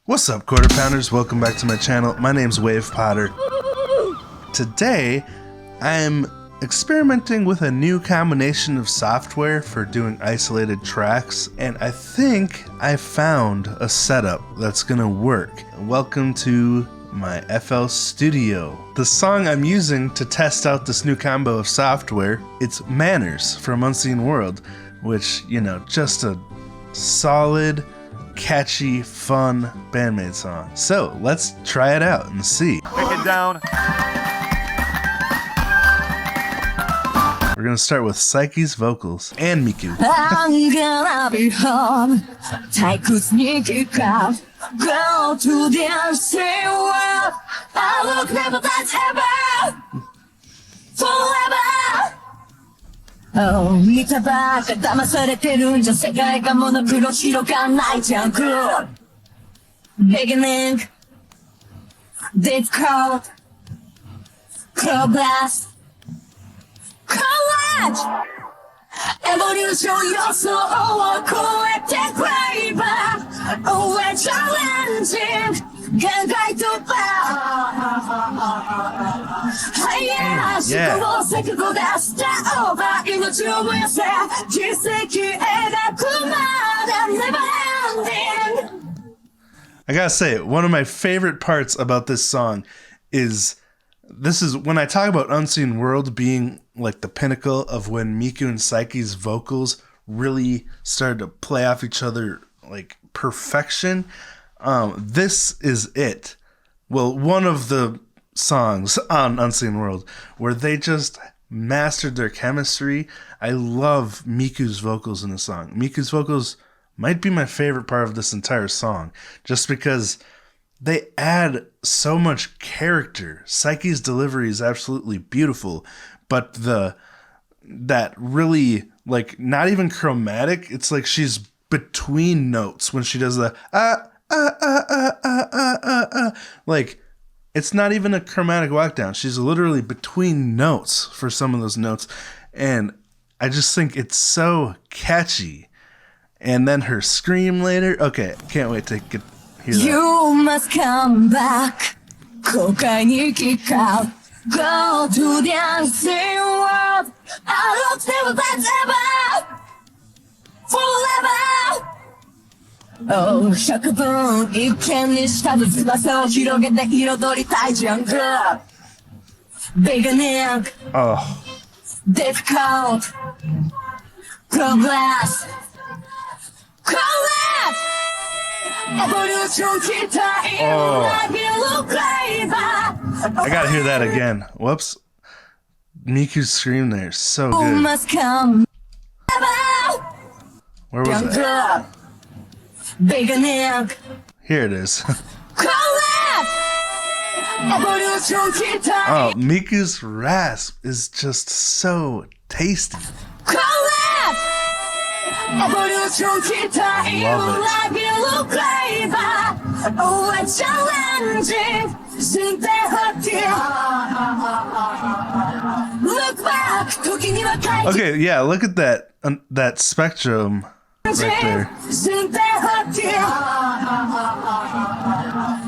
What's up, Quarter Pounders? Welcome back to my channel. My name's Wave Potter. Today, I'm experimenting with a new combination of software for doing isolated tracks, and I think I found a setup that's gonna work. Welcome to my FL Studio. The song I'm using to test out this new combo of software, it's Manners from Unseen World, which, you know, just a solid, catchy, fun BAND-MAID song. So let's try it out and see. Break it down. We're gonna start with Psyche's vocals and Miku. I'm gonna be home. Take a sneaky crowd. Go to the unseen world. I look never that's ever. Forever. Oh, 見たばっか騙されてるんじゃ世界がモノクロ白がないじゃん Good Beginning This cold Cold blast Collage Evolution 予想を超えてクレイバー Oh, we're challenging 限界突破 Yeah, 試行錯誤出したオーバー命を燃やせ実績描くまで Never ending. I gotta say, one of my favorite parts about this song is when I talk about Unseen World being like the pinnacle of when Miku and Psyche's vocals really started to play off each other like perfection. This is it. Well, one of the songs on Unseen World where they just mastered their chemistry. I love Miku's vocals in the song. Miku's vocals might be my favorite part of this entire song, just because they add so much character. Psyche's delivery is absolutely beautiful, but that really, like, not even chromatic. It's like she's between notes when she does the like, it's not even a chromatic walkdown. She's literally between notes for some of those notes, and I just think it's so catchy. And then her scream later. Okay, can't wait to hear that. You must come back 後悔に聞か Go to the unseen world I look never that's ever Forever Oh, 100分一見にしたず翼を広げて彩りたいじゃん Good Beginning Oh, Difficult Progress Collapse Evolution 期待 Oh. I I gotta hear that again. Whoops. Miku's scream there is so You good. must come Where was that? Beginning Here it is. Collapse Evolution 期待 Oh, Miku's rasp is just so tasty. Collapse Evolution 期待 Love Oh, we're challenging 進展発見 Look back 時には回帰 Okay, yeah, look at that spectrum right there. 進展発見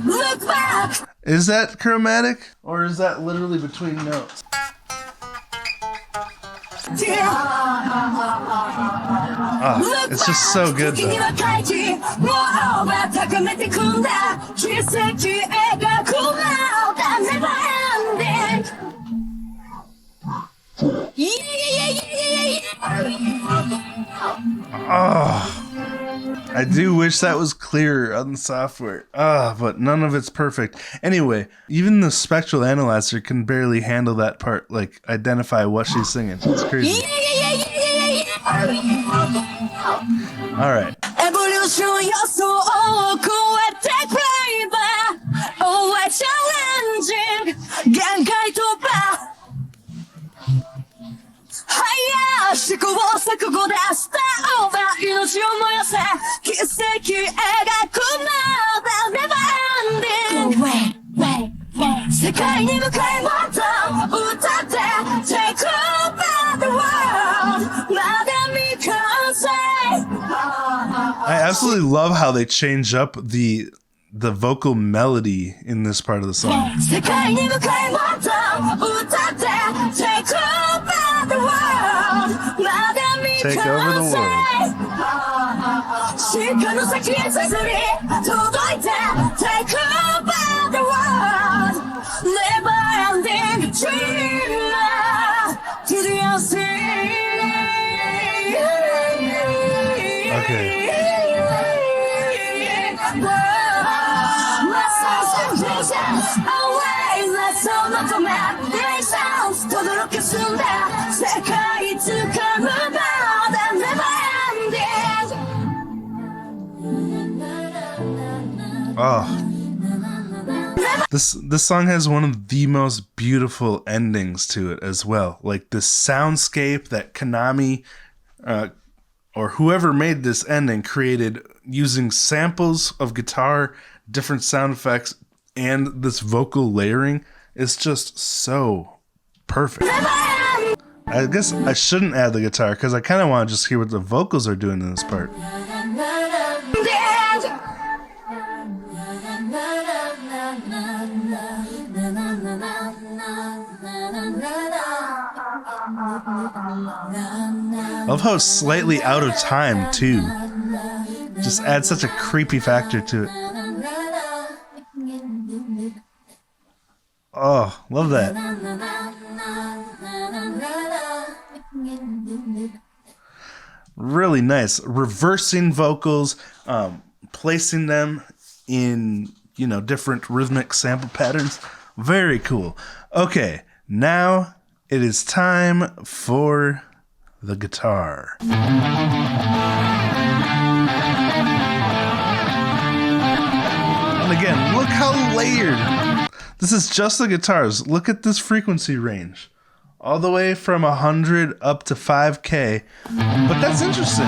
Look back Is that chromatic, or is that literally between notes? It's just so good though. Oh, I do wish that was clearer on the software. But none of it's perfect. Anyway, even the spectral analyzer can barely handle that part, like identify what she's singing. It's crazy. All right. Evolution 予想を超えてクレイバー Oh, we're challenging 限界突破 Higher 試行錯誤でスターオーバー命を燃やせ奇跡描くまで Never ending Wait, wait, wait 世界に向かいもっと歌って Take over the world まだ未完成 I absolutely love how they change up the vocal melody in this part of the song. Take over the world. Take over the world. Never ending dreamer. Did you see? Okay. Oh. This song has one of the most beautiful endings to it as well. Like this soundscape that Konami or whoever made this ending created using samples of guitar, different sound effects, and this vocal layering is just so perfect. I guess I shouldn't add the guitar because I kind of want to just hear what the vocals are doing in this part. I love how it's slightly out of time too. Just adds such a creepy factor to it. Oh, love that. Really nice. Reversing vocals, placing them in, different rhythmic sample patterns. Very cool. Okay, now it is time for the guitar. And again, look how layered. This is just the guitars. Look at this frequency range. All the way from 100 up to 5K. But that's interesting.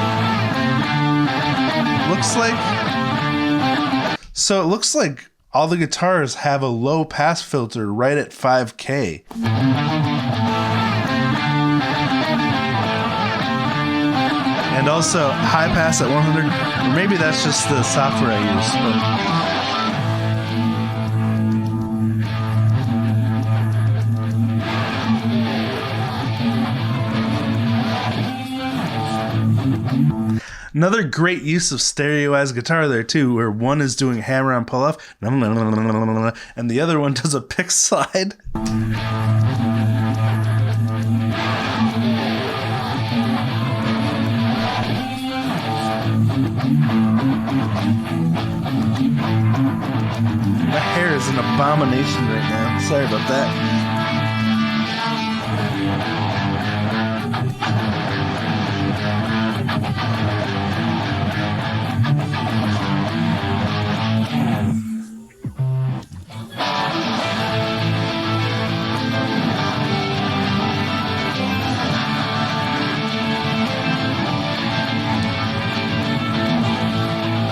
So it looks like all the guitars have a low pass filter right at 5K. And also high pass at 100. Or maybe that's just the software I use. Another great use of stereoized guitar there too, where one is doing hammer on pull off, and the other one does a pick slide. My hair is an abomination right now. Sorry about that.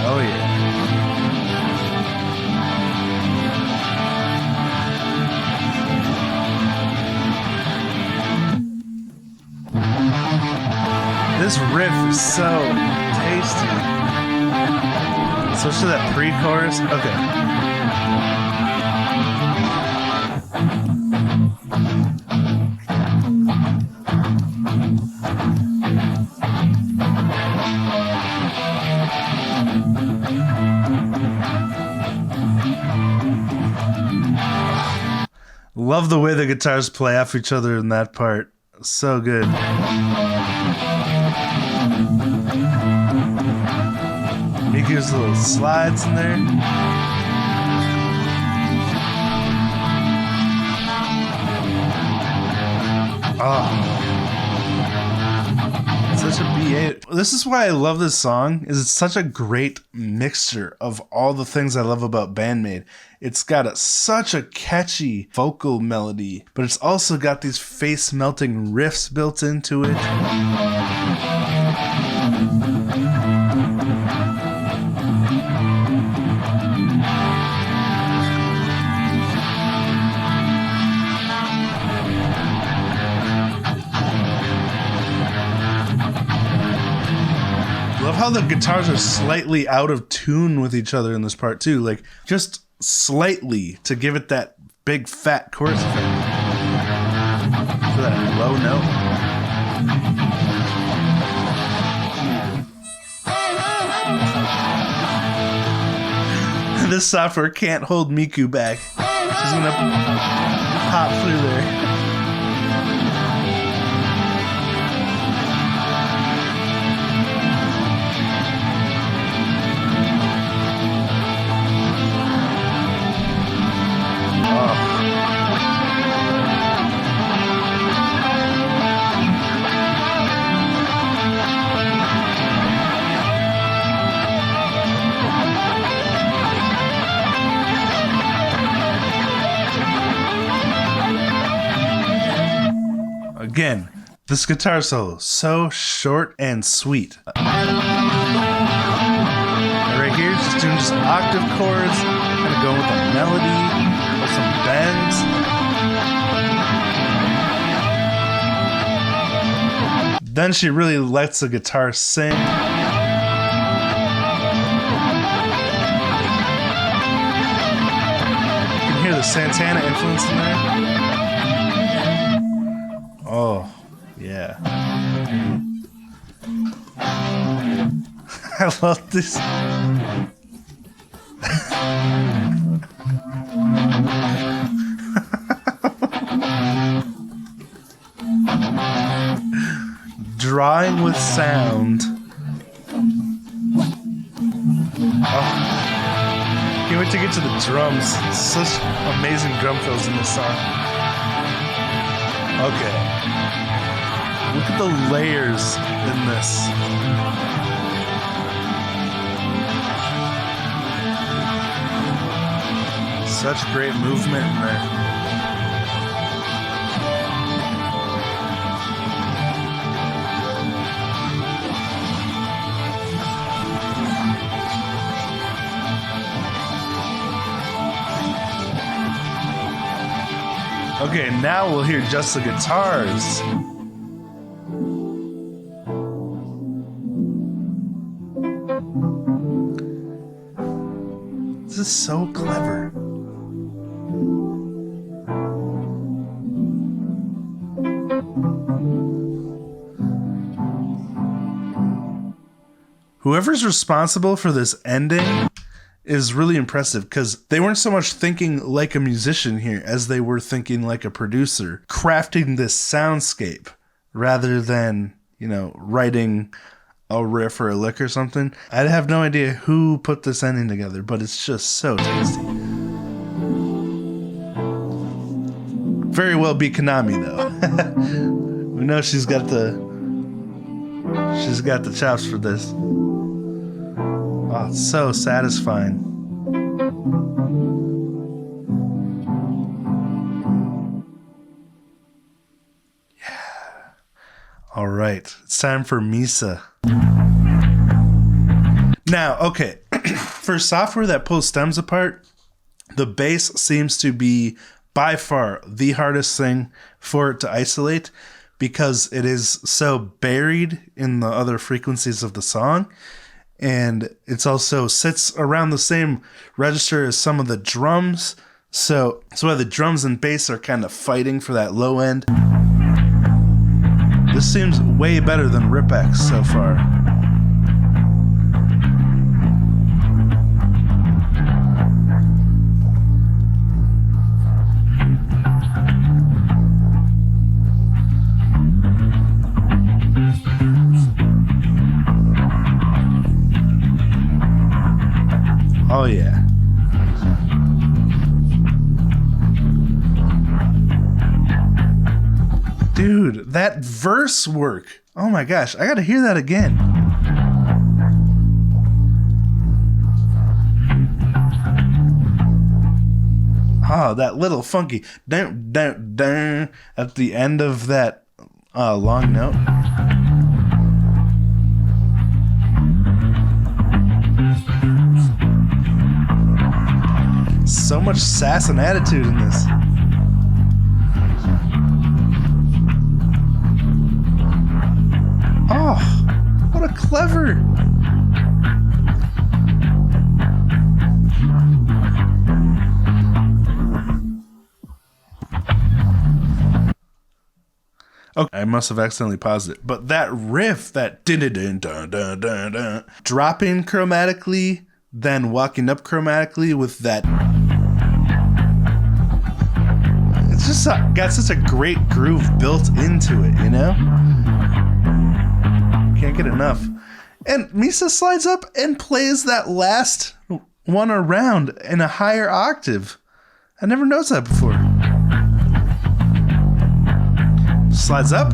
Oh yeah. This riff is so tasty. Especially that pre-chorus. Okay. Love the way the guitars play off each other in that part. So good. He gives little slides in there. Oh. Such a BA. This is why I love this song, is it's such a great mixture of all the things I love about BAND-MAID. It's got such a catchy vocal melody, but it's also got these face-melting riffs built into it. Love how the guitars are slightly out of tune with each other in this part too, like just slightly to give it that big fat chorus effect for that low note. This software can't hold Miku back. She's gonna pop through there. Again, this guitar solo, so short and sweet. Right here, she's doing just octave chords, kind of going with a melody, with some bends. Then she really lets the guitar sing. You can hear the Santana influence in there. Oh, yeah. I love this. Drawing with sound. Oh. Can't wait to get to the drums. Such amazing drum fills in this song. Okay. Look at the layers in this. Such great movement in there. Okay, now we'll hear just the guitars. This is so clever. Whoever's responsible for this ending is really impressive, because they weren't so much thinking like a musician here as they were thinking like a producer, crafting this soundscape rather than, you know, writing a riff or a lick or something. I have no idea who put this ending together, but it's just so tasty. Very well be Konami though. We know she's got the chops for this. Oh, it's so satisfying. Yeah. All right. It's time for Misa. Now, okay. For software that pulls stems apart, the bass seems to be by far the hardest thing for it to isolate, because it is so buried in the other frequencies of the song. And it's also sits around the same register as some of the drums. So why the drums and bass are kind of fighting for that low end. This seems way better than Rip-X so far. Oh yeah. Dude, that verse work. Oh my gosh, I gotta hear that again. Oh, that little funky dun, dun, dun, at the end of that long note. So much sass and attitude in this. Oh, what a clever Okay, I must have accidentally paused it. But that riff, that dun-dun-dun-dun-dun-dun, dropping chromatically, then walking up chromatically with that. It's just got such a great groove built into it, you know? Can't get enough. And Misa slides up and plays that last one around in a higher octave. I never noticed that before. Slides up.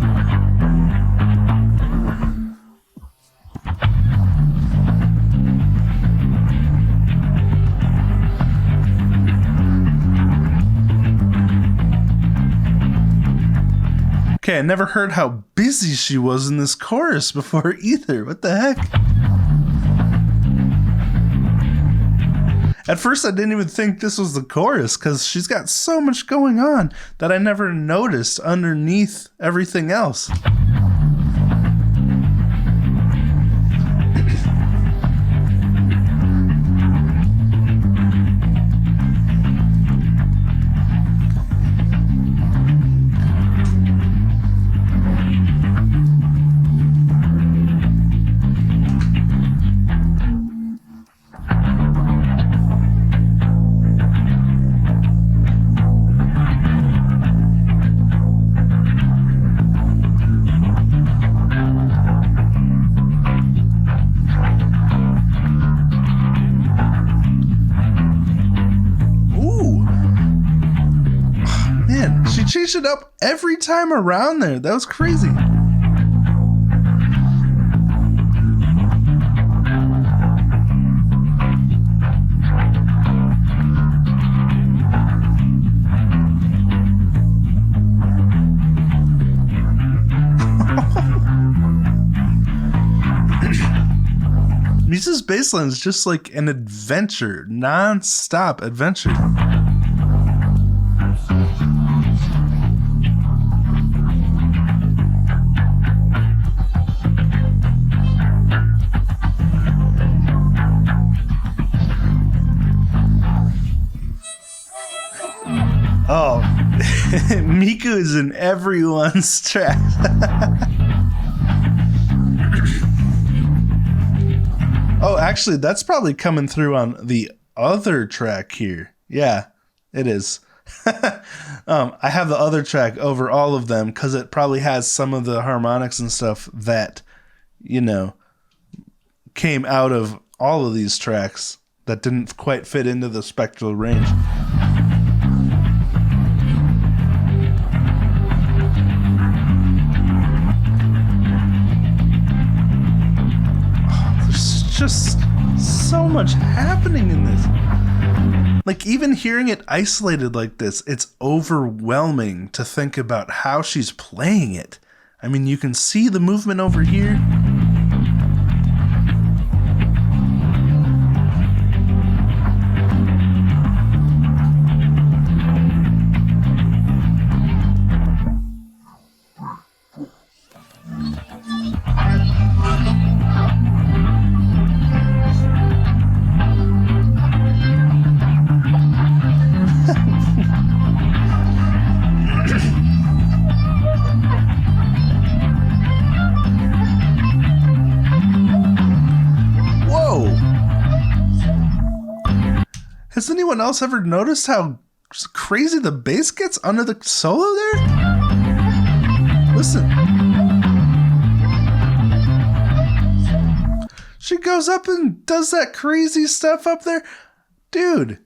Okay, I never heard how busy she was in this chorus before either. What the heck? At first, I didn't even think this was the chorus because she's got so much going on that I never noticed underneath everything else. She changed it up every time around there. That was crazy. Misa's bassline is just like an adventure, non-stop adventure. Oh, Miku is in everyone's track. Oh, actually, that's probably coming through on the other track here. Yeah, it is. I have the other track over all of them because it probably has some of the harmonics and stuff that, you know, came out of all of these tracks that didn't quite fit into the spectral range. Just so much happening in this. Like, even hearing it isolated like this, it's overwhelming to think about how she's playing it. I mean, you can see the movement over here. Has anyone else ever noticed how crazy the bass gets under the solo there? Listen. She goes up and does that crazy stuff up there. Dude.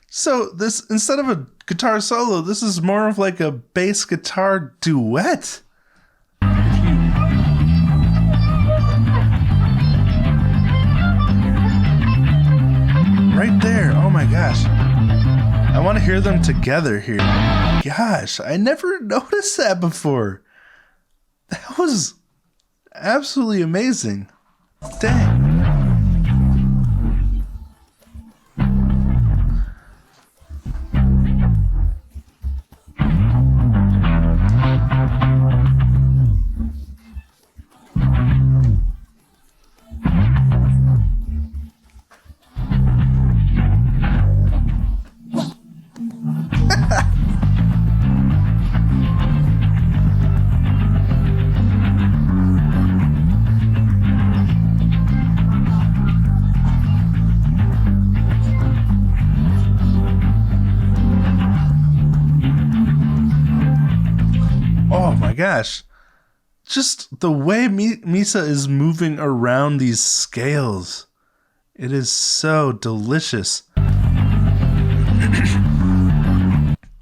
So this, instead of a guitar solo, this is more of like a bass guitar duet. Right there. Oh my gosh. I want to hear them together here. Gosh, I never noticed that before. That was absolutely amazing. Dang. gosh. Just the way Misa is moving around these scales. It is so delicious.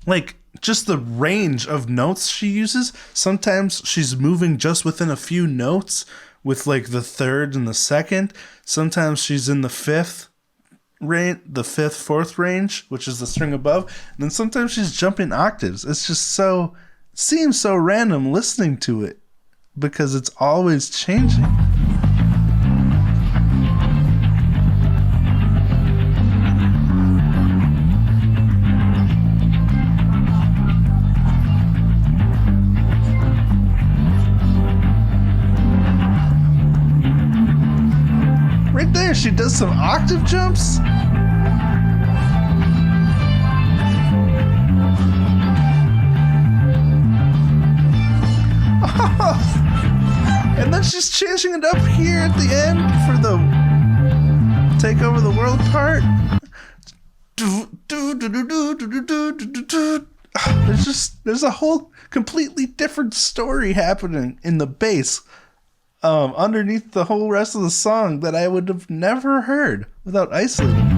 Like, just the range of notes she uses. Sometimes she's moving just within a few notes with like the third and the second. Sometimes she's in the fifth range, the fifth, fourth range, which is the string above. And then sometimes she's jumping octaves. It's just so, seems so random listening to it because it's always changing. Right there, she does some octave jumps. And then she's changing it up here at the end for the take over the world part. There's a whole completely different story happening in the bass underneath the whole rest of the song that I would have never heard without isolating.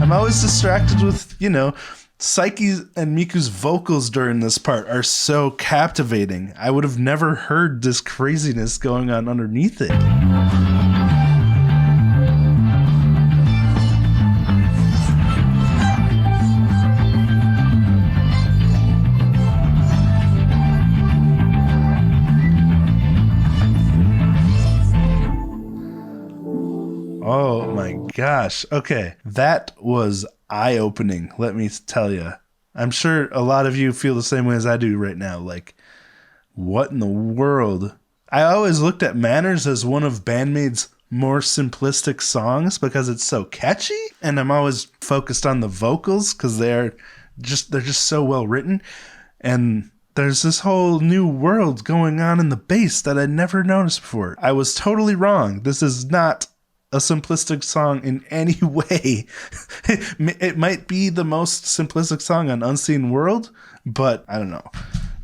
I'm always distracted with, you know, Psyche's and Miku's vocals during this part are so captivating. I would have never heard this craziness going on underneath it. Oh my gosh. Okay. That was eye-opening, let me tell you. I'm sure a lot of you feel the same way as I do right now. Like, what in the world? I always looked at Manners as one of BAND-MAID's more simplistic songs because it's so catchy, and I'm always focused on the vocals because they're just so well written. And there's this whole new world going on in the bass that I'd never noticed before. I was totally wrong. This is not a simplistic song in any way. It might be the most simplistic song on Unseen World, but I don't know.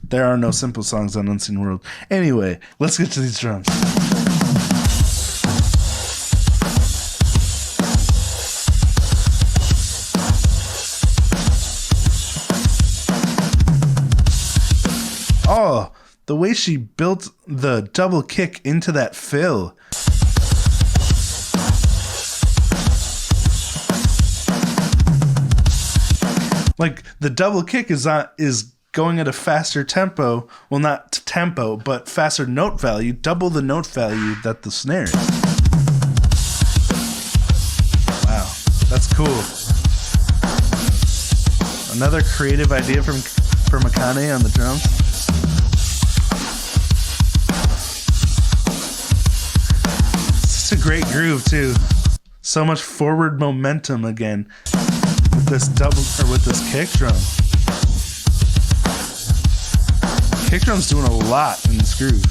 There are no simple songs on Unseen World. Anyway, let's get to these drums. Oh, the way she built the double kick into that fill. Like, the double kick is going at a faster tempo. Well, not tempo, but faster note value. Double the note value that the snare is. Wow, that's cool. Another creative idea for Akane on the drums. Such a great groove, too. So much forward momentum again. This with this kick drum. Kick drum's doing a lot in this groove.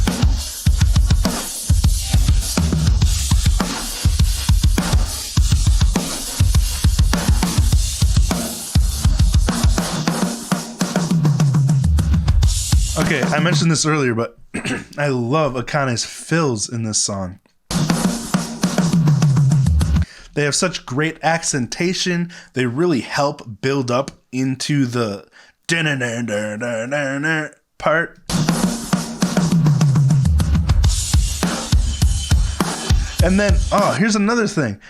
Okay, I mentioned this earlier, but I love Akane's fills in this song. They have such great accentation. They really help build up into the part. And then, here's another thing.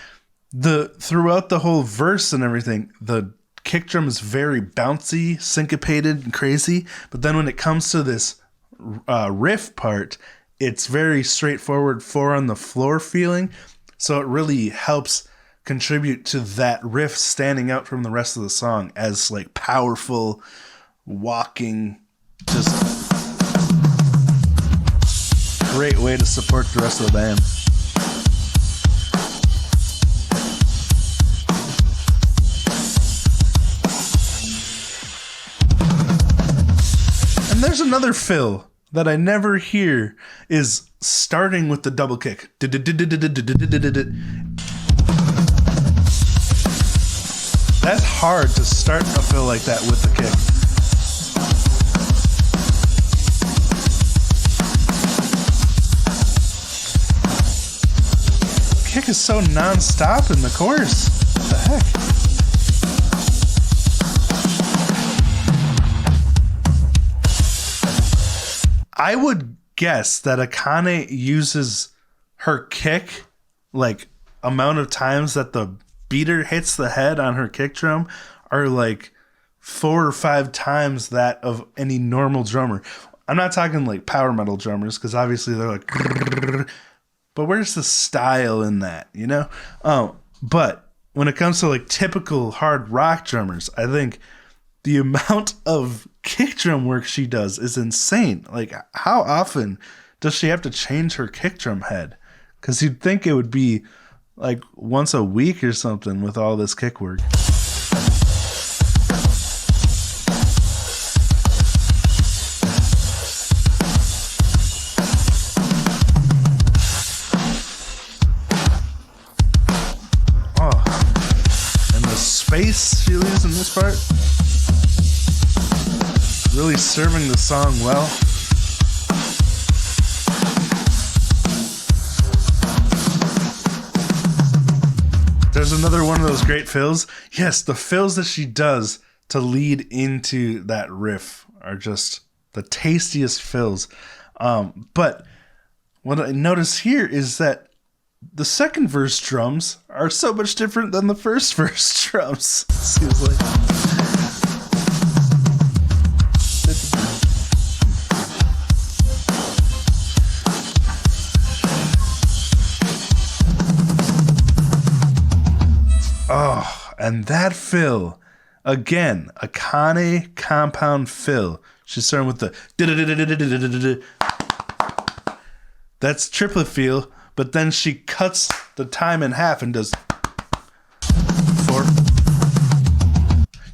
Throughout the whole verse and everything, the kick drum is very bouncy, syncopated, and crazy. But then when it comes to this riff part, it's very straightforward, 4 on the floor feeling. So it really helps contribute to that riff standing out from the rest of the song as like powerful, walking, just great way to support the rest of the band. And there's another fill that I never hear is starting with the double kick. That's hard to start a fill like that with the kick. kick is so non-stop in the chorus. What the heck? I would guess that Akane uses her kick like amount of times that the beater hits the head on her kick drum are like 4 or 5 times that of any normal drummer. I'm not talking like power metal drummers because obviously they're like, but where's the style in that, you know? But when it comes to like typical hard rock drummers, I think the amount of kick drum work she does is insane. Like, how often does she have to change her kick drum head? Because you'd think it would be like once a week or something with all this kick work. Oh, and the space she leaves in this part, really serving the song well. There's another one of those great fills. Yes, the fills that she does to lead into that riff are just the tastiest fills. But what I notice here is that the second verse drums are so much different than the first verse drums. Seems like. Oh, and that fill, again, Akane compound fill. She's starting with the that's triplet feel, but then she cuts the time in half and does 4.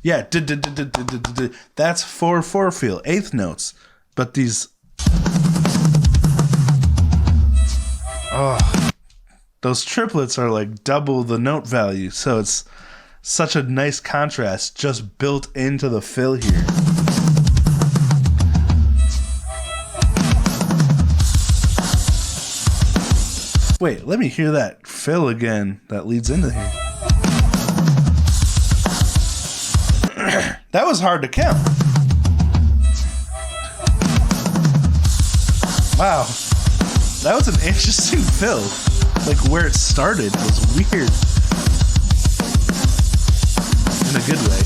Yeah, that's 4/4 feel, eighth notes. But these, those triplets are like double the note value, so it's such a nice contrast just built into the fill here. Wait, let me hear that fill again that leads into here. That was hard to count. Wow, that was an interesting fill. Like where it started was weird. In a good way.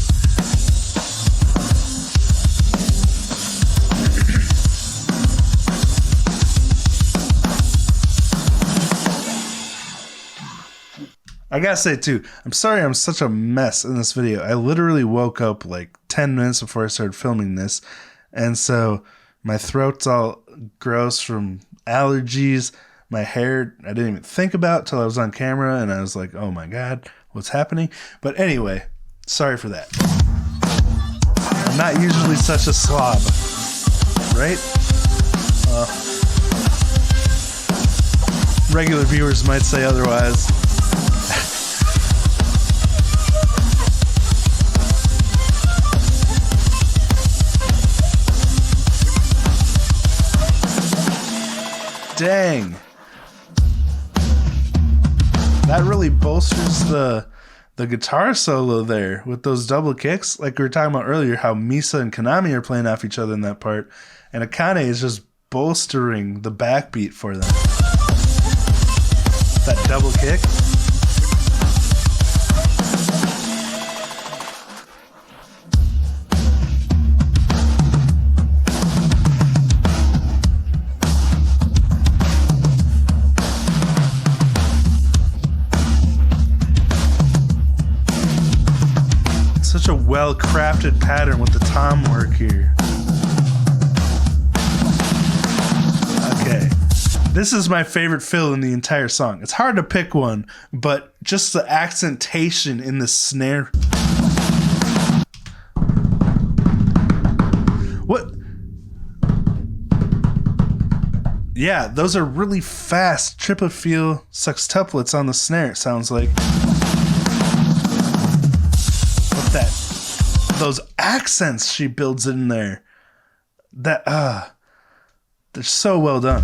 I gotta say too, I'm sorry I'm such a mess in this video. I literally woke up like 10 minutes before I started filming this. And so my throat's all gross from allergies. My hair, I didn't even think about till I was on camera, and I was like, oh my God, what's happening? But anyway, sorry for that. I'm not usually such a slob, right? Regular viewers might say otherwise. Dang. That really bolsters the guitar solo there with those double kicks. Like we were talking about earlier, how Misa and Konami are playing off each other in that part. And Akane is just bolstering the backbeat for them. That double kick. Such a well-crafted pattern with the tom work here. Okay. This is my favorite fill in the entire song. It's hard to pick one, but just the accentation in the snare. What? Yeah, those are really fast triplet feel sextuplets on the snare, it sounds like. Those accents she builds in there, that they're so well done.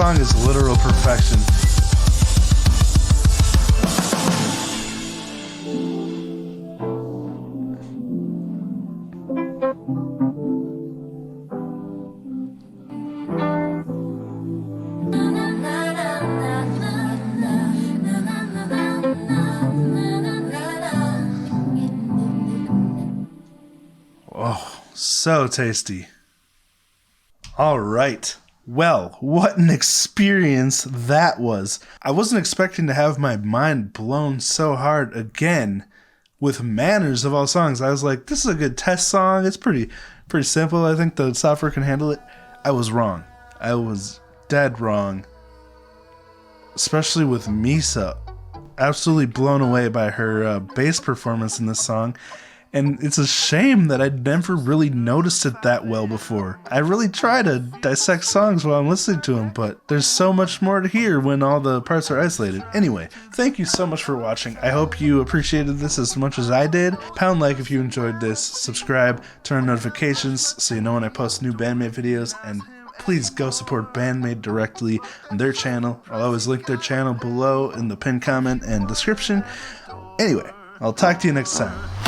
song is literal perfection. Oh, so tasty. All right. Well, what an experience that was. I wasn't expecting to have my mind blown so hard again with Manners of all songs. I was like, this is a good test song. It's pretty simple. I think the software can handle it. I was wrong. I was dead wrong. Especially with Misa. Absolutely blown away by her bass performance in this song. And it's a shame that I'd never really noticed it that well before. I really try to dissect songs while I'm listening to them, but there's so much more to hear when all the parts are isolated. Anyway, thank you so much for watching. I hope you appreciated this as much as I did. Pound like if you enjoyed this, subscribe, turn on notifications so you know when I post new BAND-MAID videos, and please go support BAND-MAID directly on their channel. I'll always link their channel below in the pinned comment and description. Anyway, I'll talk to you next time.